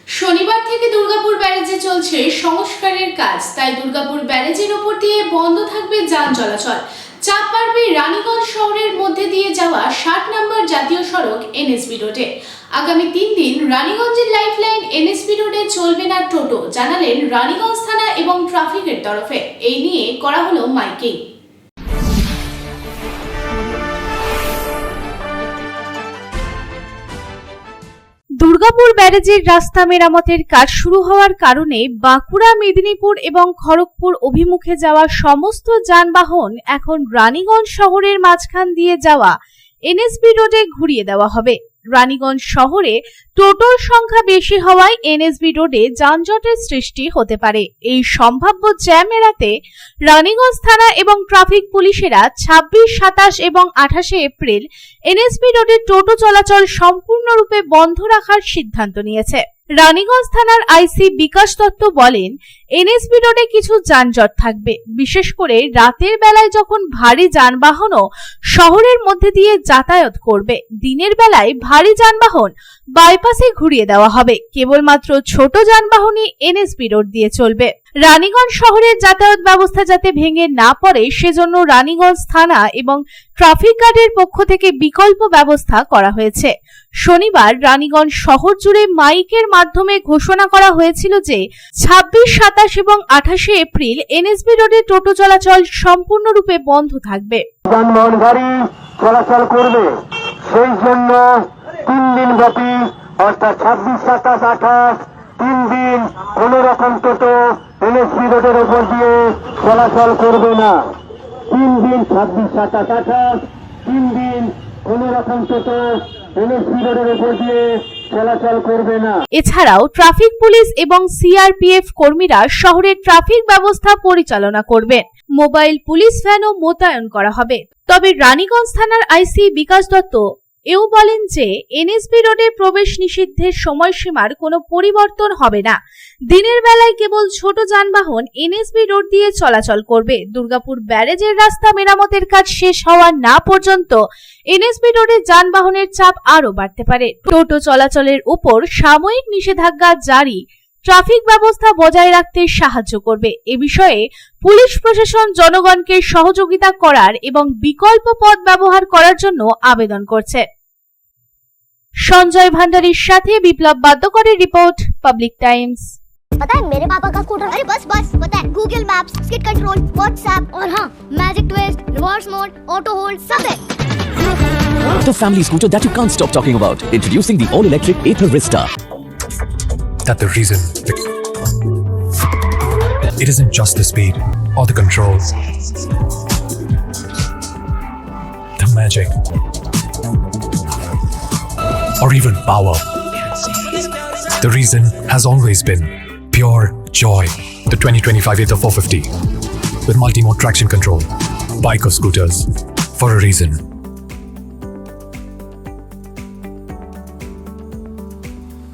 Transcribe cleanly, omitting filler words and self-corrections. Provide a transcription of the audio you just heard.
শনিবার থেকে দুর্গাপুর ব্যারেজে চলছে সংস্কারের কাজ, তাই দুর্গাপুর ব্যারেজের ওপর দিয়ে বন্ধ থাকবে যান চলাচল। চাপ বাড়বে রানীগঞ্জ শহরের মধ্যে দিয়ে যাওয়া 60 নম্বর জাতীয় সড়ক এনএসবি রোডে। আগামী 3 দিন রানীগঞ্জের লাইফলাইন এনএসবি রোডে চলবে না টোটো, জানালেন রানীগঞ্জ থানা এবং ট্রাফিকের তরফে। এই নিয়ে করা হলো মাইকিং। দুর্গাপুর ব্যারেজের রাস্তা মেরামতের কাজ শুরু হওয়ার কারণে বাঁকুড়া, মেদিনীপুর এবং খড়গপুর অভিমুখে যাওয়া সমস্ত যানবাহন এখন রানীগঞ্জ শহরের মাঝখান দিয়ে যাওয়া এনএসবি রোডে ঘুরিয়ে দেওয়া হবে। রানীগঞ্জ শহরে টোটোর সংখ্যা বেশি হওয়ায় এনএসবি রোডে যানজটের সৃষ্টি হতে পারে। এই সম্ভাব্য জ্যাম এড়াতে রানীগঞ্জ থানা এবং ট্রাফিক পুলিশেরা 26, 27 এবং 28 এপ্রিল এনএসবি রোডে টোটো চলাচল সম্পূর্ণরূপে বন্ধ রাখার সিদ্ধান্ত নিয়েছে। রানীগঞ্জ থানার আইসি বিকাশ দত্ত বলেন, এনএসবি রোডে কিছু যানজট থাকবে, বিশেষ করে রাতের বেলায় যখন ভারী যানবাহনও শহরের মধ্যে দিয়ে যাতায়াত করবে। দিনের বেলায় ভারী যানবাহন বাইপাসে ঘুরিয়ে দেওয়া হবে, কেবলমাত্র ছোট যানবাহনই এনএসবি রোড দিয়ে চলবে। রানীগঞ্জ শহরের যাতায়াত ব্যবস্থা যাতে ভেঙে না পড়ে, সেজন্য রানীগঞ্জ থানা এবং ট্রাফিক গার্ডের পক্ষ থেকে বিকল্প ব্যবস্থা করা হয়েছে। শনিবার রানীগঞ্জ শহর জুড়ে মাইকের মাধ্যমে ঘোষণা করা হয়েছিল যে 26, 27 এবং 28 এপ্রিল এনএসবি রোডে টোটো চলাচল সম্পূর্ণরূপে বন্ধ থাকবে। যানবাহন গাড়ি চলাচল করবে, সেই জন্য 3 দিন ব্যাপী অর্থাৎ 26, 27, 28 3 দিন কোন রকম টোটো এনএসবি রোডের উপর দিয়ে চলাচল করবে না। 3 দিন 26, 27, 28 3 দিন কোন রকম টোটো এনএসবি রোডের উপর দিয়ে চলাচল করবে না। এছাড়াও ট্রাফিক পুলিশ এবং সিআরপিএফ কর্মীরা শহরের ট্রাফিক ব্যবস্থা পরিচালনা করবেন। মোবাইল পুলিশ ভ্যানও মোতায়েন করা হবে। তবে রানীগঞ্জ থানার আইসি বিকাশ দত্ত এও বলেন যে এনএসবি রোডে প্রবেশ নিষিদ্ধের সময়সীমার কোনো পরিবর্তন হবে না। দিনের বেলায় কেবল ছোট যানবাহন এনএসবি রোড দিয়ে চলাচল করবে। দুর্গাপুর ব্যারেজের রাস্তা মেরামতের কাজ শেষ হওয়া না পর্যন্ত এনএসবি রোডে যানবাহনের চাপ আরও বাড়তে পারে। টোটো চলাচলের উপর সাময়িক নিষেধাজ্ঞা জারি ট্রাফিক ব্যবস্থা বজায় রাখতে সাহায্য করবে। এ বিষয়ে পুলিশ প্রশাসন জনগণকে সহযোগিতা করার এবং বিকল্প পথ ব্যবহার করার জন্য আবেদন করছে। সঞ্জয় ভান্ডারীর সাথে বিপ্লব বাদ্যকরের রিপোর্ট, পাবলিক টাইমস। पता है मेरे पापा का स्कूटर, अरे बस पता है Google maps, skid control, WhatsApp और हाँ magic twist, reverse mode, auto hold सब है। The family scooter that you can't stop talking about. Introducing the all-electric Ather Vista. That the reason it isn't just the speed or the controls, the magic or even power. The reason has always been pure joy. The 2025 Ather 450 with multi-mode traction control, bike or scooters, for a reason.